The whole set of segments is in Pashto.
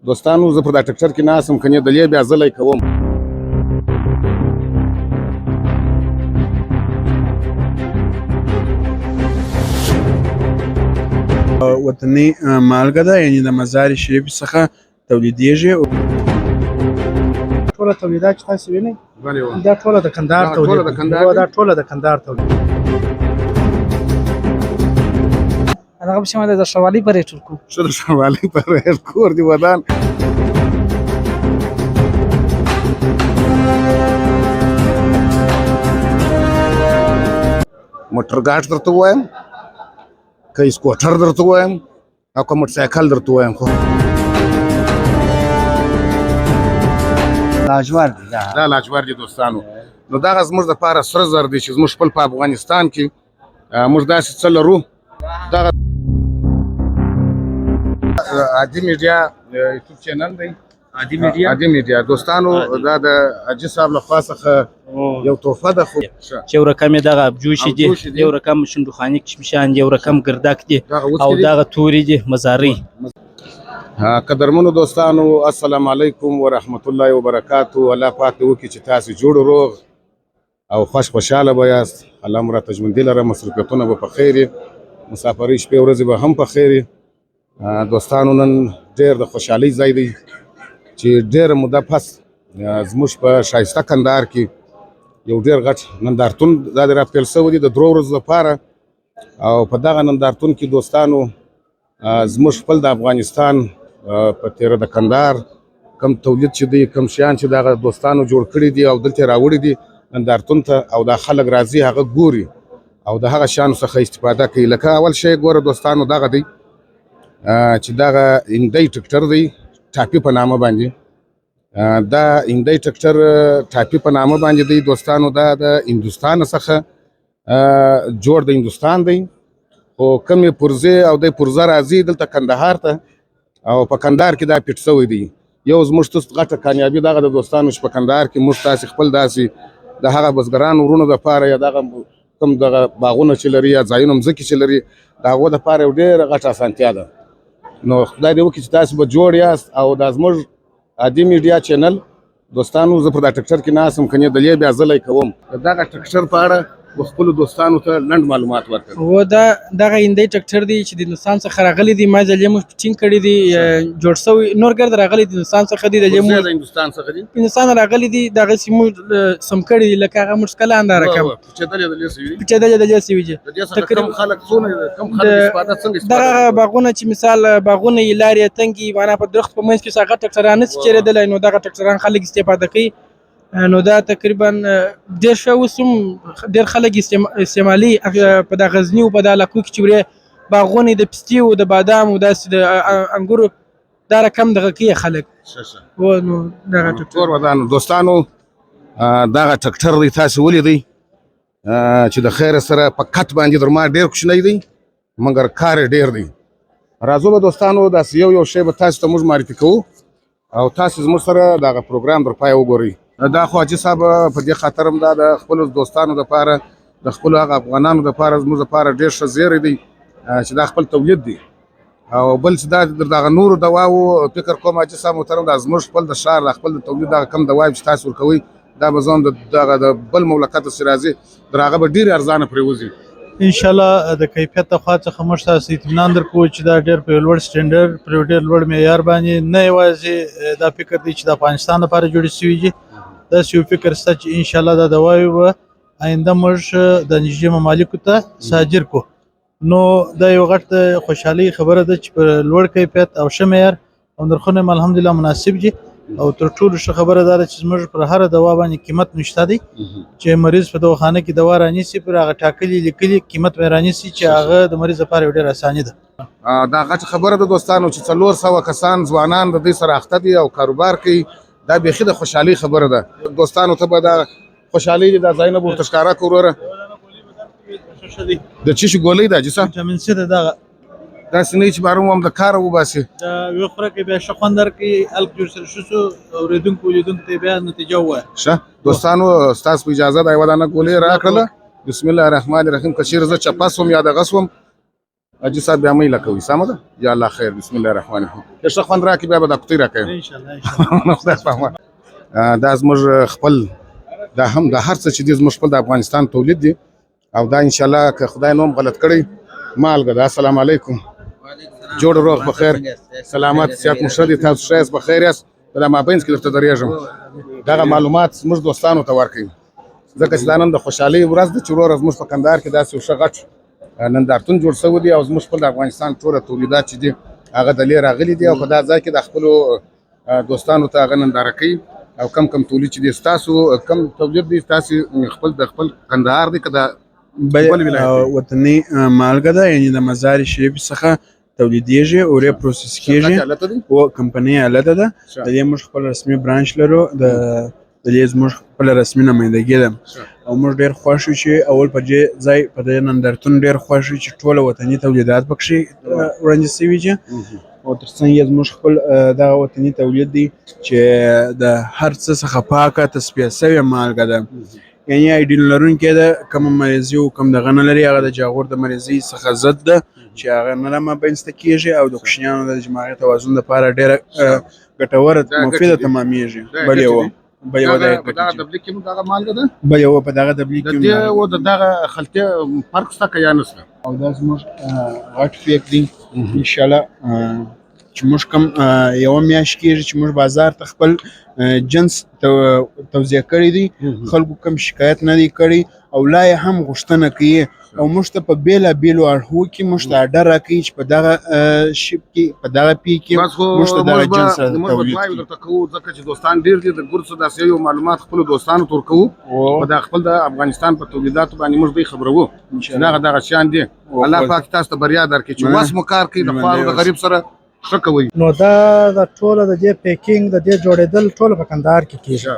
دوستانو زه په دا ټکټر کې ناست یم، کنې دلې بیا زلی کوم. وطني مالګه ده، یعنې د مزار شریف څخه تولیدېږي. ټوله تولیدات چې تاسو وینئ دا ټوله د کندهار تولید دی. دا ټوله د کندهار تولید دی. هغه په شمال د شوالي پرې ټول کو ښه د شوالي پرې کور دی ودان. موټر ګاډ درته ووایم که سکوټر درته ووایم او که موټرسایکل درته ووایم خو لاجورد دی. دا لاجورد دی دوستانو. نو دغه زموږ دپاره سره زر دی چې زموږ خپل په افغانستان کې موږ داسې څه لرو. دغه عادي میډیا یوټیوب چینل دی. عادي میډیا دوستانو دا د حاجي صاحب لخوا څخه یو تحفه ده. خو چې یو رقم یې دغه ابجوشي دي، یو رقم شندوخاني کشمشان دي، یو رقم ګردک دي او دغه توري دي مزاري. قدرمنو دوستانو السلام علیکم ورحمت الله وبرکاتو. الله پاک دې وکړي چې تاسو جوړ روغ او خوشحاله به یاست. الله مو راته ژوندي لره، مصروفیتونه به په خیر وي، مسافرۍ شپې ورځې به هم په خیر وي. دوستانو نن ډېر د خوشحالۍ ځای دی چې ډېره موده پس زموږ په ښایسته کندهار کې یو ډېر غټ نندارتون دا د راپیل شوی دی د 3 ورځو لپاره. او په دغه نندارتون کې دوستانو زموږ خپل د افغانستان په تیره د کندهار کم تولید چې دی، کم شیان چې دغه دوستانو جوړ کړي دي او دلته راوړي دي نندارتون ته، او دا خلک راځي هغه ګوري او د هغه شیانو څخه استفاده کوي. لکه اول شی ګوره دوستانو دغه دی چې دغه هندی ټکټر دی ټاپي په نامه باندې. دا هندی ټکټر ټاپي په نامه باندې دی دوستانو. دا د هندوستان څخه جوړ د هندوستان دی، خو کمې پرزې او د پرزه راځي دلته کندهار ته او په کندهار کې دا پیټ شوی دی. یو زموږ ته غټه کامیابي دغه د دوستانو چې په کندهار کې موږ تاسې خپل داسې د هغه بزګرانو وروڼو دپاره یا دغه کوم دغه باغونه چې لري یا ځایونه مځکې چې لري د هغو دپاره یو ډېره غټه اسانتیا ده. نو خدای دې وکړي چې تاسو به جوړ یاست. او دا زموږ عادي میډیا چینل دوستانو زه په دا ټکټر کې ناست یم، کنې دلې بیا زلی کوم. دغه ټکټر په اړه به خپلو دوستانو ته لنډ معلومات ورکړم. و دغه هندی ټکټر دی چې د هندوستان څخه راغلی دی. ما ځلې موږ ټینګ کړی دی، جوړ شوی نور ګرد راغلی دی هندوستان څخه دی. د هندوستان څخه دی، هندوستان راغلی دی. دغه سیمو سم کړی دی لکه هغه مشکله انداره کم چدلې دلې سوي چدلې دلې سوي دي. تقریبا خلک څونه کم خلک استفاده څنګه دغه باغونه چې مثال باغونه یې لارې تنګي معنا په درخت په منځ کې څنګه ټکټران نه چیرېدلی، نو دغه ټکټران خلک استفاده کوي. نو دا تقریبا ډېر ښه اوس هم ډېر خلک استعمالي په د غزني او په د علاقو کې چې ورې باغونه د پستي او د بادام او داسې د انګورو دا رقم دغه کوي خلک. نو دغه ټکټر ودانو دوستانو دغه ټکټر دی تاسو ولیدئ چې د خیر سره په کټ باندې در ما ډېر کوچنی دی مګر کار یې ډېر دی. راځو به دوستانو داسې یو شی به تاسو ته موږ معرفي کوو او تاسو زموږ سره دغه پروګرام در پای وګورئ. دا خو حاجي صاحب په دې خاطر هم دا د خپلو دوستانو دپاره د خپلو هغه افغانانو دپاره زموږ دپاره ډېر ښه زیری دی چې دا خپل تولید دی. او بل چې دا دغه نورو دواو فکر کوم حاجي صاحب محترم دا زموږ خپل د ښار د خپل د تولید دغه کم دواوې چې تاسو ورکوئ دا به زه هم دغه د بل مملکت چې راځي تر هغه به ډېرې ارزانه پرې وځي. انشاءالله د کیفیت د خوا څخه موږ تاسو اطمینان درکوو چې دا ډېر په لوړ سټنډرډ په ډېر لوړ معیار باندې نه یوازې دا فکر دی چې د افغانستان لپاره جوړې شوي دي، داسې یو فکر شته چې انشاءالله دا دواوې به آینده موږ د نږدې ممالکو ته صادر کړو. نو دا یو غټ خوشحالۍ خبره ده چې په لوړ کیفیت او ښه معیار او نرخونه هم الحمدلله مناسب دي. او تر ټولو ښه خبره دا ده چې زموږ پر هره دوا باندې قیمت نشته دی چې مریض په دواخانه کې دوا رانیسي پر هغه ټاکلي لیکلي قیمت به رانیسي چې هغه د مریض لپاره ډېره اساني ده. دا غټه خبره ده دوستانو چې 400 کسان ځوانان د دې سره اخته دي او کاروبار کوي. دا بیخي د خوشحالۍ خبره ده دوستانو ته به دا خوشحالۍ دا ځایونه به ورته ښکاره کړو. وروره د څه شي ګولۍ ده حاجي صاحب؟ ویټامین سي ده. دغه داسې نه چې بهر هم د کاره وباسي دا یو خوره کې بیا ښه خوند درکوي. هلک جوړ سره ښه شو اورېدونکو لیدونکو ته بیا نتیجه ووایه. ښه دوستانو ستاسو په اجازه دا یوه دانه ګولۍ راکړله. بسم الله الرحمن الرحیم. که چېرې زه چپه سوم یا دغه سوم حاجي صاحب بیا مې لکوي سمه ده یا الله خیر بسم الله الرحمن الرحیم ښه خوند راکړي بیا به دا قطۍ راکوي ان شاء الله خدای فهمه دا زموږ خپل دا هم د هر څه چې دي زموږ خپل د افغانستان تولید دي او دا ان شاء الله که خدای نوم غلط کړی مالګه ده السلام علیکم جوړ روغ بخیر سلامت صحت مو ښه دي تاسو ښه یاست بخیر یاست په دا مابینځ کې درته درېږم دغه معلومات زموږ دوستانو ته ورکوي ځکه چې دا نن د خوشحالۍ ورځ ده چې وروره زموږ په کندهار کې داسې یو ښه غټ نندارتون جوړ شوی دی او زموږ خپل د افغانستان ټوله تولیدات چې دي هغه دلې راغلي دي او په دا ځای کې د خپلو دوستانو ته هغه ننداره کوي او کم تولید چې دي ستاسو کم تولید دي ستاسو خپل د خپل کندهار دی که د وطني مالګه ده یعنی د مزار شریف څخه تولیدیږي او پروسس کیږي او کمپنۍ الته ده د دې موږ خپل رسمي برانچ لرو د دې زموږ خپل رسمي نمایندګي ده او موږ ډېر خوښ یو چې اول په دې ځای په دې نندارتون ډېر خوښ یو چې ټوله وطني تولیدات پکښې وړاندې شوي دي او ترڅنګ یې زموږ خپل دغه وطني تولید دی چې د هر څه څخه پاکه تصفیه شوې مالګه ده یعنی ایډین لرونکې ده کومه مریضي او کوم دغه نه لري هغه د جاغور د مریضۍ څخه ضد ده چې هغه نه رامنځته کېږي او د کوچنیانو د دماغي توازن لپاره ډېره ګټوره مفیده تمامیږي بل یوه دغه دبلیک کې دغه مالګه ده بل یوه په دغه دبلیک کې د دې او د دغه خلطې فرق شته که یا نشته او دا زموږ غټ فیک دی انشاءالله چې موږ کوم یوه میاشت کېږي چې موږ بازار ته خپل جنس توزیع کړی دی خلکو کوم شکایت نه دی کړی او لا یې هم غوښتنه کوي او موږ ته په بېلابېلو اړخو کې موږ ته اډر راکوي چې په دغه شپ کې په دغه پی کې موږ ته دغه جنس تولید کړي درته کوو ځکه چې دوستان ډېر دي د ګرڅو داسې یو معلومات خپلو دوستانو ته ورکوو په دا خپل د افغانستان په تولیداتو باندې موږ دوی خبروو چې دغه شیان دي الله پاک تاسو ته بریا درکړي چې وس مو کار کوي د خوارو د غریب سره ښه کوي نو دا د ټوله د دې پیکینګ د دې جوړېدل ټوله په کندهار کې کېږي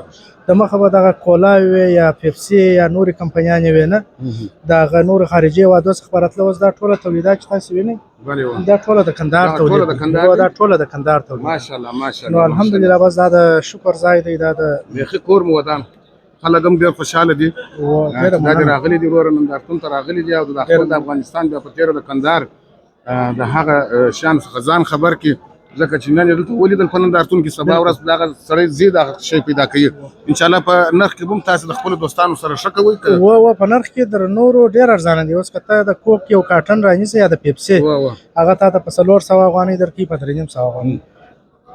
د مخه به دغه کولا وي یا پیپسي یا نورې کمپنیانې وي نه دغه نور خارجي هېوادو څخه به راتله اوس دا ټوله تولیدات چې تاسو وینئ دا ټوله د کندهار تولید دا ټوله د کندهار تولید ماشاءالله نو الحمدلله بس دا د شکر ځای دی دا د بیخي کور مو ودان خلک هم ډېر خوشحاله دي دا دې راغلي دي وروره نندارتون ته راغلي دي او د خپل د افغانستان بیا په تېره د کندهار د هغه شیانو څخه ځان خبر کړي ځکه چې نن یې دلته ولیدل په نندارتون کې سبا ورځ دغه سړی ځي دغه شی پیدا کوي انشاءالله په نرخ کې به هم تاسو د خپلو دوستانو سره ښه کوئ په نرخ کې در نورو ډېر ارزانه دي اوس که ته د کوک یو کارټن رانیسې یا د پیپسي هغه تا ته په 400 افغانۍ درکوي په 350 افغانۍ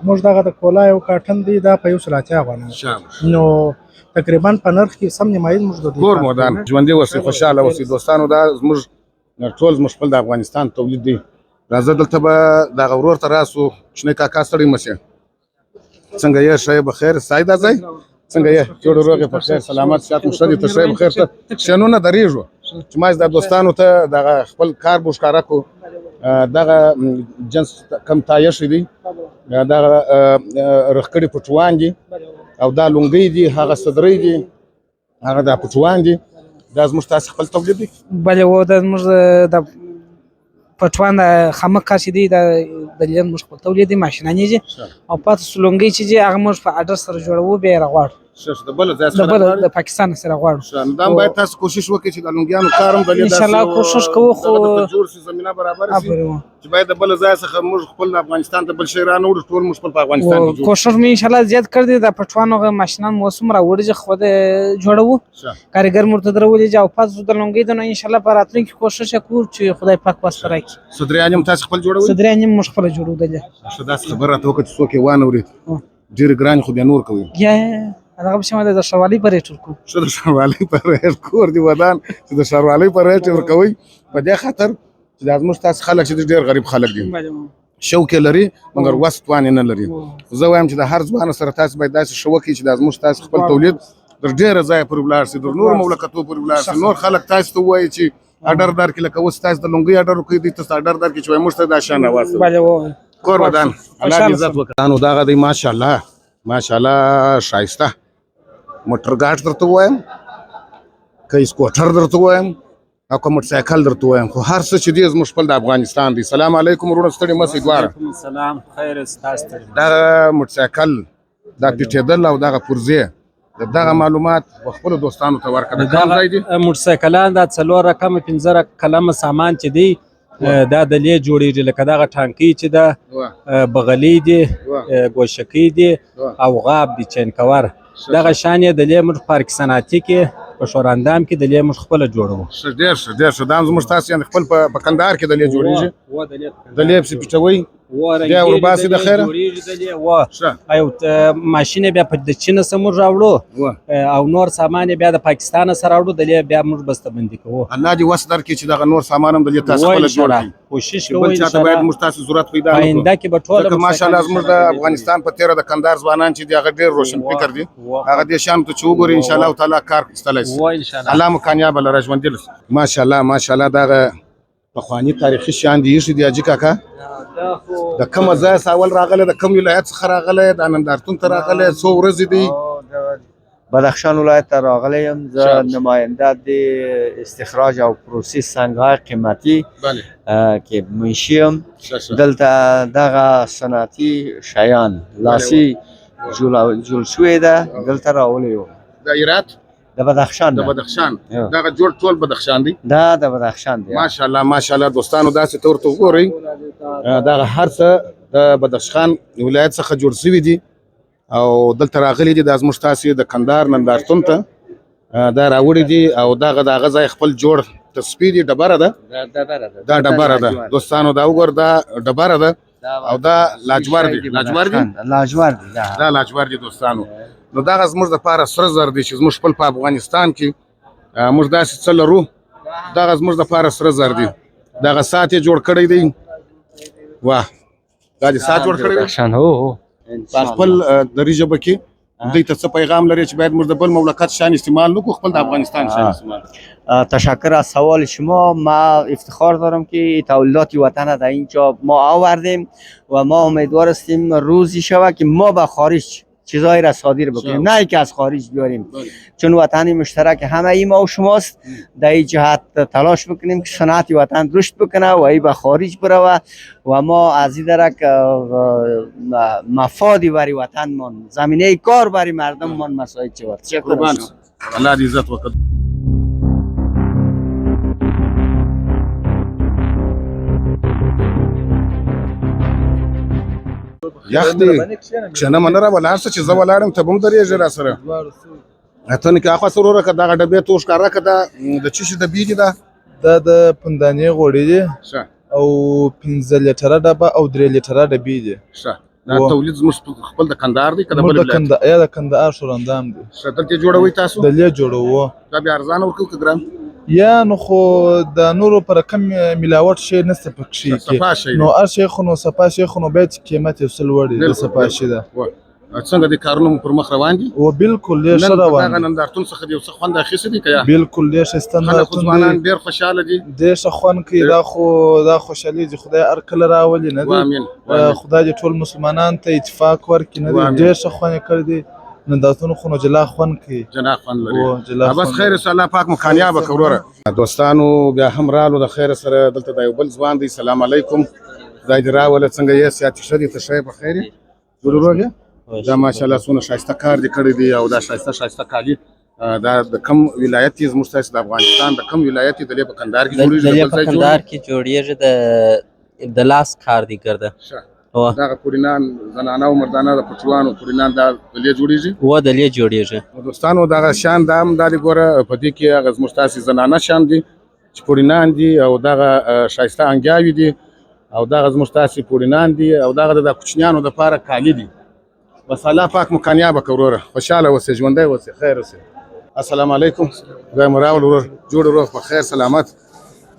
موږ دغه د کولا یو کارټن دی دا په 180 افغانۍ نو تقریبا په نرخ کې سم نیمایي موږ د کور مودان ژوندي اوسئ خوشحاله اوسئ دوستانو دا زموږ ټول زموږ خپل د افغانستان تولید دی راځه دلته به دغه ورور ته راسو کوچنی کاکا ستړی مه شې څنګه یې ښه یې بخیر سای دا ځای څنګه یې جوړ روغ یې په خیر سلامت صحت مو ښه دي ته ښه یې بخیر ته شنونه درېږو چې ما دا دوستانو ته دغه خپل کار به ښکاره کړو دغه جنس کم تایشې دي دغه رخکړي پټوان دي او دا لونګۍ دي هغه صدرۍ دي هغه دا پټوان دي دا زموږ تاسې خپل تولید دی بله و دا زموږ د پټوان د خامک کار چې دی دا د لیدل موږ خپل تولید دی ماشینانې دي او پاتې سلونګۍ چې دي هغه موږ په اډر سره جوړوو بیا یې راغواړو د بله ځای څخه د پاکستان سره غواړو دا باید تاسو کوشش وکړئ چې د لونګیانو کار هم د انشاءالله کوشش کوو خو جوړ شي زمینه برابر شي چې باید د بل ځای څخه موږ خپل افغانستان ته بل شی رانوړو ټول موږ خپل په افغانستان کې کوشش مې انشاءالله زیات کړی دی د پټوانو ماشینان مو اوس هم راوړي چې خود جوړوو کارګر مرته درولي او پاتې د لونګۍ د نو انشاءالله په راتلونکي کوشش کوو چې خدای پاک واسطه راکړي صدریان هم تاسو خپل جوړوئ صدریان هم موږ خپل جوړو دلته څه داسې خبره راته وکړه چې څوک یې وانه اوري ډېر ګران خو بیا نور کوي هغه به شمه د شروالۍ په ریټ ورکوو ښه د ښاروالۍ په ریټ کور دی ودان چې د ښاروالۍ په ریټ یې ورکوئ په دې خاطر چې دا زموږ تاسې خلک چې ډېر غریب خلک دي شوق یې لري مګر وس توان یې نه لري زه وایم چې د هر ځوان سره تاسو باید داسې ښه وکړئ چې دا زموږ تاسې خپل تولید در ډېره ځایه پورې ولاړ شي در نورو مملکتو پورې ولاړ شي نور خلک تاسو ته ووایي چې اډر درکړي لکه اوس تاسو د لونګۍ اډر وکړئ دوی تاسو اډر درکړي چې وایي موږ ته دا شیان راواستوئ کور ودان الله دې عزت وکړي نو دغه دی ماشاءالله ماشاءالله ښایسته موټر ګاډ درته ووایم که سکوټر درته ووایم او که موټرسایکل درته ووایم خو هر څه چې دی زموږ خپل د افغانستان دی سلام علیکم وروڼه ستړي مه شئ دواړه سلام خیر ستاسو دغه موټرسایکل دا پیټېدل او دغه پرزې دغه معلومات خپلو دوستانو ته ورکړه د کوم ځای دي موټرسایکلان دا 4 رقم 15 کلمه سامان چې دی دا دلې جوړیږي لکه دغه ټانکۍ چې ده بغلۍ دي ګوشکۍ دي او غاب دي چینکور دغه شان یې دلې موږ پارک صنعتي کې په شوراندام کې دلې موږ خپله جوړوو. ډېر ښه ډېر ښه. دا هم زموږ تاسو یعنې خپل په کندهار کې دلې جوړېږي دلې پسې پټوئ بیا ورباسي د خیره او ماشین بیا د چین څخه موږ راوړو او نور سامان بیا د پاکستان سره راوړو دلې بیا موږ بسته‌بندي کوو. الله دې وس درکړي چې دغه نور سامان هم دلې تاسو خپله جوړ کړئ. کوشش کوو بل چاته باید موږ تاسو ضرورت پیدا نه کړو. آینده کې به ټوله ماشاءالله زموږ د افغانستان په تېره د کندهار ځوانان چې دي هغه ډېر روشن فکر دي هغه دې شیانو ته چې وګوري انشاءالله تعالی کار ایستلی شي. الله مو کامیابه لره ژوندي لري. ماشاءالله ماشاءالله دغه پخواني تاریخي شیان دي ایښي دي حاجي کاکا. د کومه ځایه ساول راغلی د کوم ولایت څخه راغلی د نندارتون ته راغلی څو ورځې دي؟ بدخشان ولایت ته راغلی یم. زه نماینده د استخراج او پروسس سنگ‌های قیمتي کې منشي یم. دلته دغه صنعتي شیان لاسي جوړ شوې ده دلته راوړی یو. د هرات د بدخشان دغه جوړ ټول بدخشان دی. دا د بدخشان دی. ماشاءالله ماشاءالله دوستانو داسې ته ورته وګورئ دغه هر څه د بدخشان ولایت څخه جوړ شوي دي او دلته راغلي دي. دا زموږ تاسې د کندهار نندارتون ته دا راوړي دي او دغه د هغه ځای خپل جوړ تصویر یې ډبره ده. دا ډبره ده دوستانو دا وګور دا ډبره ده او دا لاجور دی. دا لاجور دی دوستانو. نو دغه زموږ دپاره سره زر دی چې زموږ خپل په افغانستان کې موږ داسې څه لرو دغه زموږ دپاره سره زر دی. دغه ساعت یې جوړ کړی دی. واه دا دې ساعت جوړ کړی دی په خپل دري ژبه کې. دوی ته څه پیغام لري چې باید موږ د بل مملکت شیان استعمال نکړو خپل د افغانستان شیان استعمال. تشکر از سوال شما. ما افتخار دارم که تولیدات وطن در اینجا ما آوردیم و ما امیدوار هستیم روزی شود که ما به خارج چیزایی را صادر بکنیم نه که از خارج بیاریم چون وطن مشترک همه ای ما و شماست. در این جهت تلاش بکنیم که صنعت وطن رشد بکنه و ای به خارج بروه و ما از این درک مفادی برای وطن من زمینه کار برای مردم من مساعد شود. تشکر شما. الله دې عزت وکړي. یخ دی کښېنه منه را ولاړ شه چې زه ولاړم ته به هم درېږې را سره. ته نو که اخوا سره وروره که دغه ډبې ته وښکاره که دا د څه شي ډبې دي دا د پندانې غوړي دي او 15 لیټره ډبه او 3 لیټره ډبې دي. دا تولید زموږ خپل د کندهار دی که د بل ولایت؟ یا د کندهار شوراندام دی. دلته یې جوړوئ تاسو؟ دلته جوړوو. دا بیا ارزانه ورکوو که ګران؟ یا نو خو د نورو پر کم ملاوت شی نشته پکې نو هر شی خو نو صفا شی خو نو باید قیمت یې وسل وړي د صفا شی ده. څنګه دي کارونه پر مخ روان دي؟ او بالکل ډېر ښه روان دي. نندارتون څخه دې یو څه خوند اخیستی دی که یا؟ بالکل ډېر ښایسته نندارتون دی. ځوانان ډېر خوشحاله دي. ډېر ښه خوند کوي. دا خوشحالي دي خدای هر کله راولي نه دی. خدای دې ټول مسلمانانو ته اتفاق ورکړي نه دی. ډېر ښه خوند یې کړی دی. نندارتون خو نو جلا خوند کوي. جلا خوند لري. بس خیر سه الله پاک مو کامیابه کړي وروره. دوستانو بیا هم رالو د خیر سره دلته د یو بل ځوان دی. سلام علیکم. خدای دې راوله څنګه یې صحت ښه دي ته ښه یې په خیر یې ټول روغ یې؟ دا ماشاءالله څونه ښایسته کار دې کړی دی او دا ښایسته کالي دا د کوم ولایت یې زموږ ستاسو د افغانستان د کوم ولایت یې دلې په کندهار کې جوړېږي؟ دلې په کندهار کې جوړېږي د لاس کار دی ګرده. دغه پورینان زنانه او مردانه د پټوانو پورینان دا دلې جوړېږي؟ دلې جوړېږي. دوستانو دغه شیان دا هم دا دې ګوره په دې کې هغه زموږ ستاسې زنانه شیان دي چې پورینان دي او دغه ښایسته انګیاوې دي او دغه زموږ ستاسې پورینان دي او دغه د کوچنیانو دپاره کالي دي. بس الله پاک مو کامیابه کړه وروره. خوشحاله اوسئ ژوندی اوسئ خیر اوسئ. السلام علیکم. خدای مو راول ورور جوړ روغ په خیر سلامت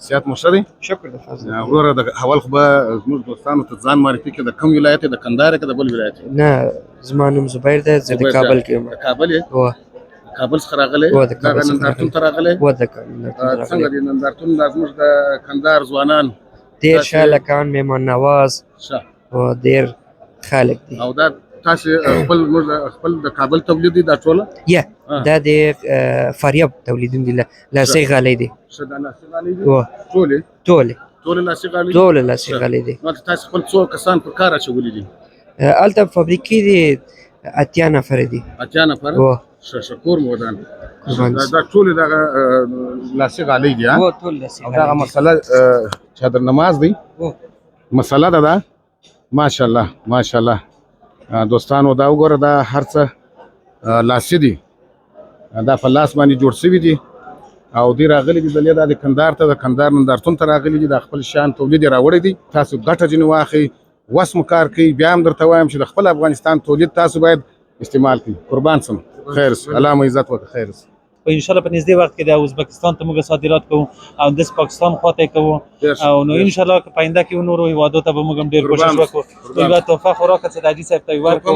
صحت مو ښه دی؟ شکر د فضل. وروره د اول خو به زموږ دوستانو ته ځان معرفي کړي د کوم ولایت د کندهار که د بل ولایت؟ نه زما نوم زبیر دی. زه د کابل کې یم. د کابل یې؟ کابل څخه راغلی؟ دغه نندارتون ته راغلی؟ څنګه دی نندارتون دا زموږ د کندهار ځوانان ډېر ښه هلکان مهمان نواز او ډېر خلک دي. او دا تاسو خپل د کابل تولید دي دا ټوله؟ یا دا د فاریاب تولیدون دي لاسي غالۍ دي. لاسي غالۍ دي؟ ټولې لاسي غالۍ دي. نو تاسو خپل څو کسان په کار اچولي دي؟ هلته فابریکې دي 80 نفر دي. 80 نفر؟ شکور مودان دا ټول دغه لاسي غالۍ دي هو ټول لاسي او دغه مسله چادر نماز دی مسله ده ماشاءالله ماشاءالله دوستانو دا وګوره دا هر څه لاسي دي دا په لاس باندې جوړ شوي دي او دی راغلي دي دلته د کندهار ته د کندهار نندارتون ته راغلي دي د خپل شان تولید راوړی دي تاسو ګټه ځینې واخلئ وس مو کار کوي بیا هم درته وایم چې د خپل افغانستان تولید تاسو باید استعمال کړئ قربان سم خیر الله مو عزت وکړي خیر په ان شاء الله په نږدې وخت کې د ازبکستان ته موږ صادرات کوو او د پاکستان خواته کوو او نو ان شاء الله په آینده کې نورو هیوادو ته به موږ ډېر کوشش وکړو یو تحفه خوراک څه د حاجي صاحب ته ورکړو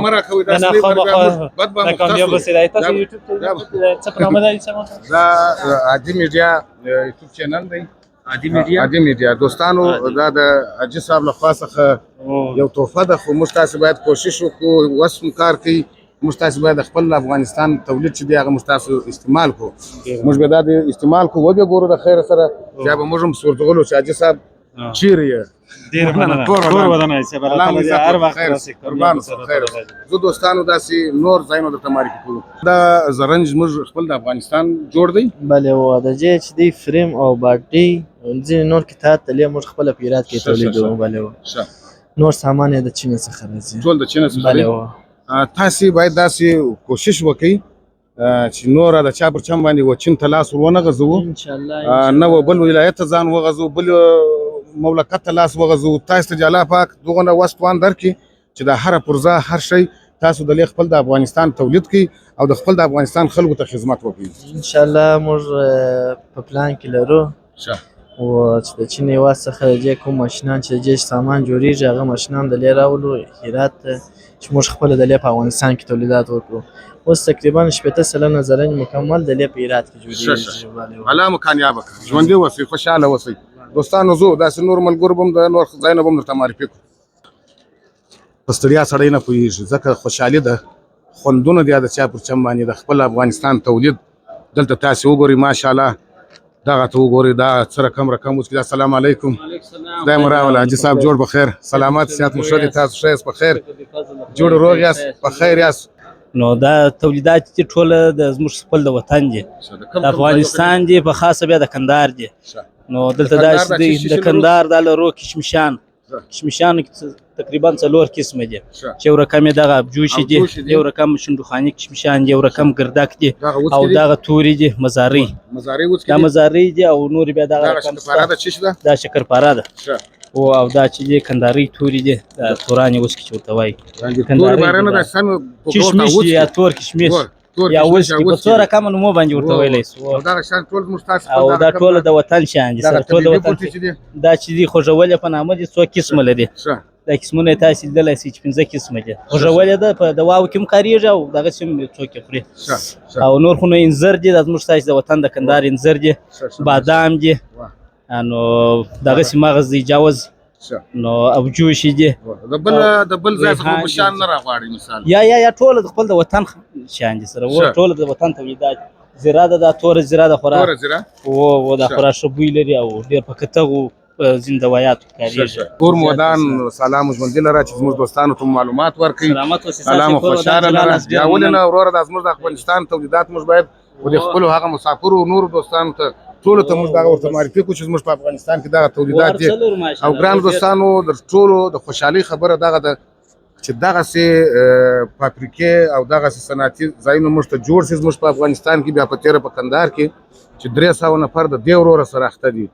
نه خامخا کامیاب اوسئ تاسو یوټیوب څه پروګرام دی دا عادي میډیا یوټیوب چینل دی عادي میډیا دوستانو دا د حاجي صاحب له خوا څخه یو تحفه ده خو موږ تاسو باید کوشش وکړو وس مو کار کوي موږ تاسو باید خپل افغانستان تولید چې دی هغه موږ تاسو استعمال کو موږ به دا د استعمال کو وبه ګورو د خیر سره بیا به موږ هم سورتغلو چې حاجي صاحب چیرې ډېر مننه کور ودانه چې بل الله هر وخت راسي قربان خیر زه دوستانو داسې نور ځایونو درته معرفي کوم دا زرنج موږ خپل د افغانستان جوړ دی بله و د جې چې دی فریم او باټي ځینې نور کتاب تلې موږ خپل پیرات کې تولیدوو بله و نور سامان یې د چین څخه راځي ټول د چین څخه بله و تاسو باید داسې کوشش وکړئ چې نور د چا پر چم باندې و چین ته لاس ورونه غځو ان شاء الله نو بل ولایت ځان وغځو بل مملکت ته لاس وغځو تاسو ته جلا پاک دغه وسپوان درکې چې د هر پرزا هر شی تاسو د خپل د افغانستان تولید کړئ او د خپل د افغانستان خلکو ته خدمت وکړئ ان شاء الله موږ په پلان کې لرو او چې د چین هېواد څخه د کوم ماشینان چې د سامان جوړیږي هغه ماشینان د لې راولو هرات ته چې موږ خپل د لې په افغانستان کې تولیدات وکړو اوس تقریبا 80 سلنه زرنج مکمل د لې په هرات کې جوړیږي الله مو کامیاب کړي ژوندي اوسئ خوشاله اوسئ دوستانو زه داسې نور ملګرو به هم د نور ځایونو به هم درته معرفي کړو په ستړیا سړی نه پوهېږي ځکه خوشحالي ده خوندونه دي د چا پر چم باندې د خپل افغانستان تولید دلته تاسې وګورئ ماشاءالله دغه ته وګورئ دا څه رقم اوس کې السلام علیکم خدای مو راوله حاجي صاحب جوړ په خیر سلامت صحت مو ښه دي تاسو ښه یاست په خیر جوړ روغ یاست په خیر یاست نو دا تولیدات چې ټوله د زموږ خپل د وطن دي د افغانستان دي په خاصه بیا د کندهار دي نو دلته داسې دی د کندهار دا لرو کشمشان تقریبا 4 قسمه دي چې یو رقم یې دغه ابجوشي دي یو رقم شندوخاني کشمشان دي یو رقم گردک دي او دغه توري دي مزاري دا مزاري دي او نور بیا دغه رقم دا شکرپاره ده او دا چې دي کندهاري توري دي دا توراني اوس کې ورته وایي کندهاري کشمش یا تور کشمش یا اوس کې په څو رقم نومو باندې ورته ویلی سو دا شان ټول مستاس او دا ټول د وطن شان دي سره ټول د وطن دا چې دي خوږولې په نامه دي څو قسمه لري دا قسمونه تاسو لیدلی سئ چې 15 قسمه دي خوږولې ده په دواو کې هم کارېږي او دغسې هم څوک یې خوري او نور خو نو انځر دي دا زموږ ستاسې د وطن د کندهار انځر دي بادام دي نو دغسې مغز دی جوز نو ابجوشي دي د بل ځای څخه په شان نه راغواړي مثال یا ټول د خپل د وطن شان دي سره ټول د وطن تولیدات زیره ده دا توره زیره ده خورا او دا خورا ښه بوی لري او ډېر په کتغو زندوایاتو کارېږي کور مودان سلام ژوندي لره چې زموږ دوستانو ته معلومات ورکړي الله مو خوشحاله لره یا ولې نه وروره دا زموږ د افغانستان تولیدات موږ باید د خپلو هغه مسافرو نورو دوستانو ته ټولو ته موږ دغه ورته معرفي کړو چې زموږ په افغانستان کې دغه تولیدات دي او ګرانو دوستانو د ټولو د خوشحالۍ خبره دغه ده چې دغسې فابریکې او دغسې صنعتي ځایونه موږ ته جوړ شي زموږ په افغانستان کې بیا په تېره په کندهار کې چې 300 نفر د دې وروره سره اخته دي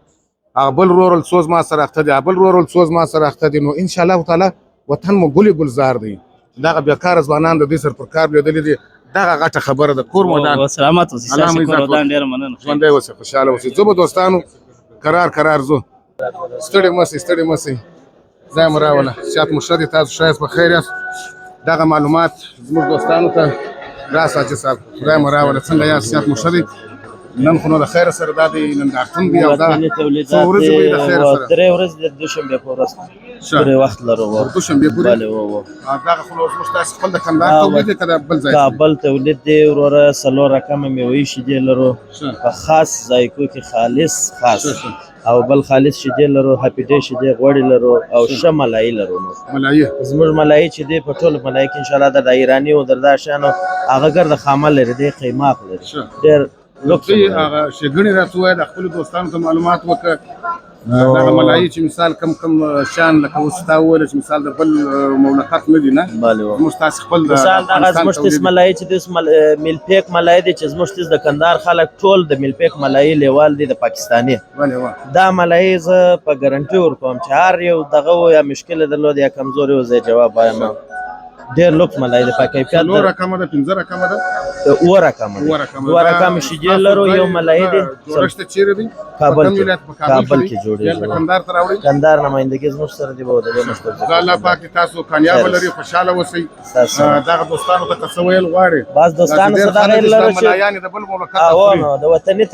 هغه بل ورور څو زما سره اخته دي بل ورور څو زما سره اخته دي نو انشاءالله تعالی وطن مو ګلې ګلزار دی دغه بیکاره ځوانان د دوی سره پر کار لوېدلي دي دغه غټه خبره ده کور مودان سلامت اوسئ ستاسو کور ودان ډېره مننه ژوندی اوسئ خوشحاله اوسئ زه به دوستانو کرار ځو ستړي مه سئ ځای مو راوله صحت مو ښه دی تاسو ښه یاست په خیر یاست دغه معلومات زموږ دوستانو ته راسه حاجي صاحب خدای مو راوله څنګه یاست صحت مو ښه دی نن خو نو د خیر سره دا د نندارتون دی او دا وطني تولیدات څو ورځې به د خیر سره 3 ورځې د دوشنبه په ورځ پورې وخت لرو دوشنبه پورې بله و دا خو نو زموږ تاسو خپل د کندهار تولید دی که د بل ځای کابل تولید دی وروره 4 رقمه میوې شیدې لرو په خاص ذایقو کې خاص او بل خالص شیدې لرو هپی ډے شیدې غوړي لرو او ښه ملایي لرو ملایي زموږ ملایي چې دی په ټولو ملایي کې انشاءالله د ایراني او د شانو هغه ګرد خامه لري دی قیماق لري ډېر لوکسي هغه ښېګڼې راته ووایه د خپلو دوستانو ته معلومات وکړه دغه ملایي چې مثال کم شان لکه اوس تا وویله چې مثال د بل مملکت نه دي نه زموږ تاسې خپل د مثال دغه زموږ تیس ملایي چې د میلپیک ملایي دی چې زموږ تیس د کندهار خلک ټول د میلپیک ملایي لیوال دی د پاکستاني دا ملایي زه په ګارنټي ورکوم چې هر یو دغه و یا مشکل درلود یا کمزوري و زه جواب وایم ډېر لوکس ملایي دی په کیفیت 4 رقمه ده 5 رقمه ده 2 رقمه دوه رقمه شیدې لرو یو ملایي دی جوړښت چیرې دی کابل کې جوړېږي کندهار ته راوړي کندهار نمایندګي زموږ سره دی به د دې مشکل الله پاک تاسو کامیاب لري خوشاله اوسئ دغه دوستانو ته څه ویل غواړي بعض دوستانو څه دغه لري چې ملایان د بل مملکت او د وطني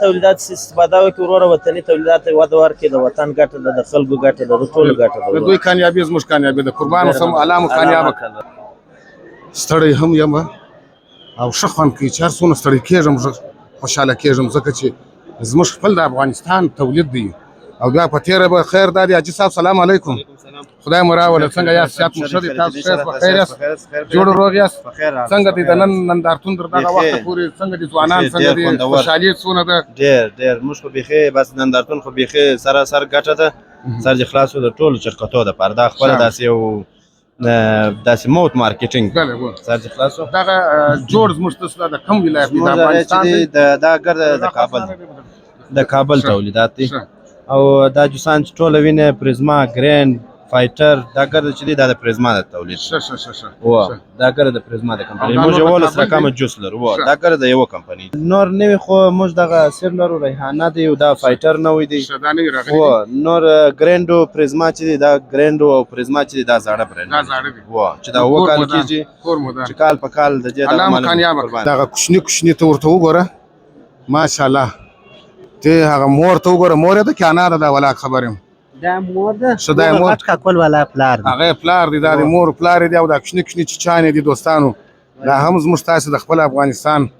تولیدات استفاده وکړي وروره وطني تولیدات وده ورکړي د وطن ګټه ده د خلکو ګټه ده د ټولو ګټه ده د دوی کامیابي زموږ کامیابي ده قربان اوسم الله مو کامیاب ستړی هم یم او ښه خوند کوي چې هر څومره ستړی کېږم خوشحاله کېږم ځکه چې زموږ خپل د افغانستان تولید دی او بیا په تېره به خیر دا دی حاجي صاحب سلام علیکم خدای مو راوله څنګه یاست صحت مو ښه دی تاسو ښه په خیر یاست جوړ روغ یاست څنګه دی د نن نندارتون تر دغه وخته پورې څنګه دي ځوانان څنګه دي خوشحالي څونه ده ډېر موږ خو بیخي بس نندارتون خو بیخي سراسر ګټه ده سر دې خلاص د ټولو شرکتو دپاره دا خپله داسې یو داسې موت مارکیټینګ سر دې خلاص دغه جوړ زموږ تاسو د کوم ولایت دی د افغانستان دی دا ګرد د کابل تولیدات دي او دا جوسان چې ټوله وینې پریزما ګرینډ فایټر دا ګرد چې دی دا د پریزما د تولید دا ګرد د پریزما د کمپنۍ موږ 11 رقمه جوس لرو دا ګرد د یو کمپنۍ نور نوی خو موږ دغه سیر لرو ریحانه دی او دا فایټر نوی دی نور ګرینډو پریزما چې دی دا ګرینډو او پریزما چې دی دا زاړه برند دی چې دا وکال کیږي چې کال په کال د دې الله کامیاب دغه کوچنی ته ورته وګوره ماشاءالله ته هغه مور ته وګوره مور ته کانا ده ولا خبرم دا مور ده شدا مور کول ولا پلار هغه پلار دی دا مور پلار دی او دا کوچنی چانه دي دوستانو دا هم زموږ تاسو د خپل افغانستان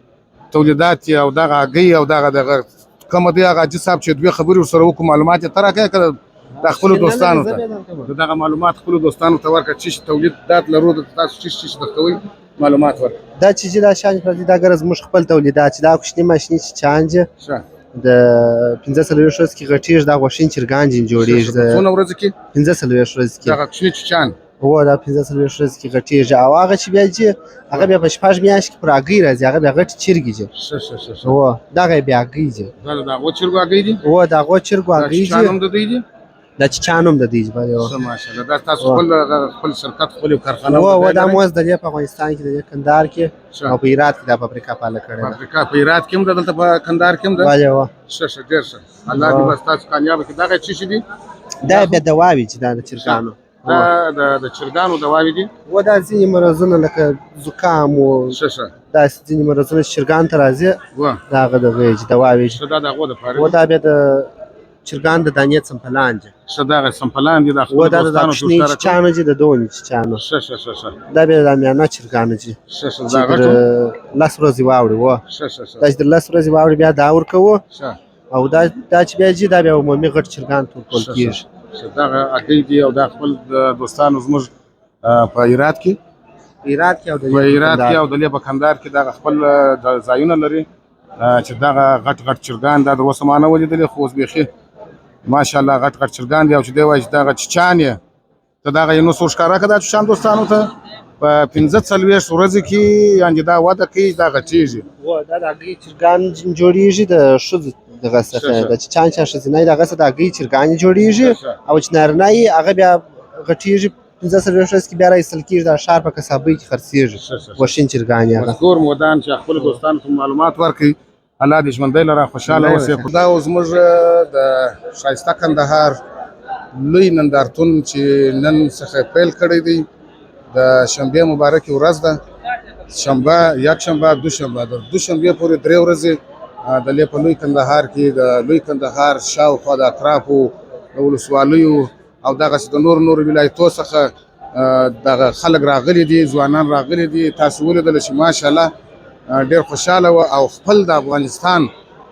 تولیدات او دغه غي او دغه کوم دی هغه چې صاحب چې دوی خبري سره وکړو معلومات تر راکې د خپل دوستانو ته دغه معلومات خپل دوستانو ته ورکړه چې تولیدات لرو تاسو چې دښتوي معلومات ورکړه دا چې دا شان پر دا ګرز مش خپل تولیدات دا کوچنی ماشيني چې چانجه د 15 ورځې کې غټیږي دا غوښین چرګان جوړیږي د څونه ورځې کې 15 ورځې کې دا کوچنی چان هو دا 15 ورځې کې غټیږي او هغه چې بیا چې هغه بیا په شپږ میاشت کې پر اګي راځي هغه بیا غټ چرګي هو دا بیا اګي دا غو چرګ اګي دي هو دا غو چرګ اګي چانم د دی دا چې چانم د دې باندې ماشاءالله دا تاسو خپل شرکت خپل کارخانه و دا موز د په افغانستان کې د کندهار کې او په هرات کې د فابریکا پاله کړې فابریکا په هرات کې هم د دلته په کندهار کې هم ده واجه وا ښه ډېر ښه الله دې بس تاسو کامیاب کړي دا څه شي دي دا به دواوی چې دا د چرګانو دا د چرګانو دواوی دي و دا ځینې مرزونه لکه زکام او دا ځینې مرزونه چرګان ته راځي دا غو د غېج دواوی دا دغه د فارغ و دا به د چرګان د دانې سمپلان دي شداغه سمپلان دي د خپل دوستانو سره چانو دي د دونی چانو دا به د میانه چرګان دي دا غټو لاس ورځي واوړي و دا چې لاس ورځي واوړي بیا دا ور کوو او دا چې بیا چې دا بیا عمومي غټ چرګان ټول کیږي شداغه اګي دي او د خپل دوستانو زموږ په هرات کې او د لیبه کندهار کې د خپل ځایونه لري چې دا غټ چرګان د وسمانه ولیدل خو اوس بيخي ماشاءالله غټ چرګان دی او چې دی وایي دا چچانه ته دا یو نو سوشکارا کدا چې شان دوستانو ته په 15 ورځې کې یعنی دا وده کوي دا غټیږي و دا د اګي چرګان جوړیږي د شذ دغه څخه د چان چې نه دغه څخه د اګي چرګان جوړیږي او چې نارنای هغه بیا غټیږي 15 ورځې کې بیا راځل کېږي د شار په کسابې کې خرڅیږي وشین چرګان یا مذکور مودان چې خپل دوستانو ته معلومات ورکړي الله دې ژوندۍ لره خوشاله اوسې خدا او زموږ د شایسته کندهار لوی نندارتون چې نن څخه پیل کړی دی د شنبه مبارکي ورځ ده شنبه یک شنبه دوشنبه د دوشنبه پورې 3 ورځې د لې په لوی کندهار کې د لوی کندهار شاوخوا د اطرافو د ولسوالیو او دغسې د نور ولایتو څخه دغه خلک راغلي دي، ځوانان راغلي دي. تاسو ولیدله چې ماشاءالله ډېر خوشحاله وه او خپل د افغانستان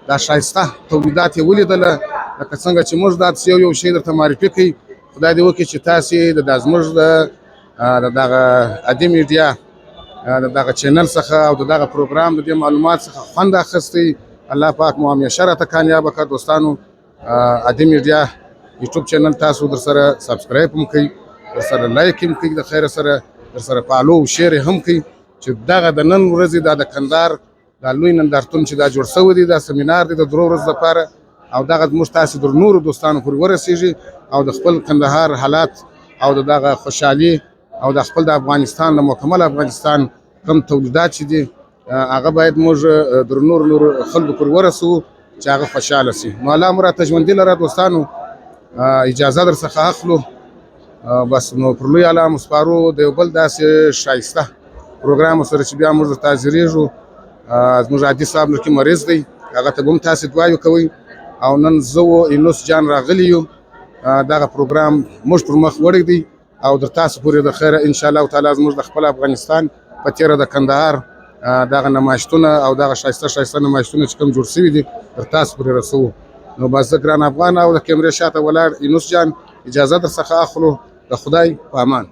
دا ښایسته تولیدات یې ولیدله، لکه څنګه چې موږ داسې یو شی درته معرفي کوي. خدای دې وکړي چې تاسې د زموږ د دغه عدي میډیا د دغه چینل څخه او د دغه پروګرام د دې معلومات څخه خوند اخیستی. الله پاک مو همیشه راته کامیابه کړه. دوستانو عدي میډیا یوټیوب چینل تاسو در سره سبسکرایب هم کوئ، در سره لایک هم کوئ، د خیر سره در سره فالو او شیر هم کوئ چې دغه د نن ورځې دا د کندهار دا لوی نندارتون چې دا جوړ شوی دی، دا سمینار دی د 3 ورځو لپاره، او دغه زموږ تاسې در نورو دوستانو پورې ورسیږي او د خپل کندهار حالات او د دغه خوشحالي او د خپل د افغانستان د مکمل افغانستان کم تولیدات چې دي هغه باید موږ در نورو خلکو پورې ورسوو چې هغه خوشحاله سي. نو الله مو راته ژوندي لره دوستانو، اجازه در څخه اخلو. بس نو پر لوی الله مو سپارو د یو بل داسې ښایسته پروګرام سره چې بیا موږ درته حاضرېږو. زموږ عادي صاحب نور کې مریض دی، هغه ته به هم تاسې دعایو کوئ. او نن زه و اینوس جان راغلی یو، دغه پروګرام موږ پر مخ وړږدي او در تاسو پورې د خیره انشاءالله تعالی زموږ د خپل افغانستان په تېره د کندهار دغه نمایشتونه او دغه ښایسته نمایشتونه چې کوم جوړ شوي دي در تاسو پورې رسوو. نو بس زه ګران افغان او د کیمرې شاته ولاړ اینوس جان اجازه در څخه اخلو. د خدای په امان.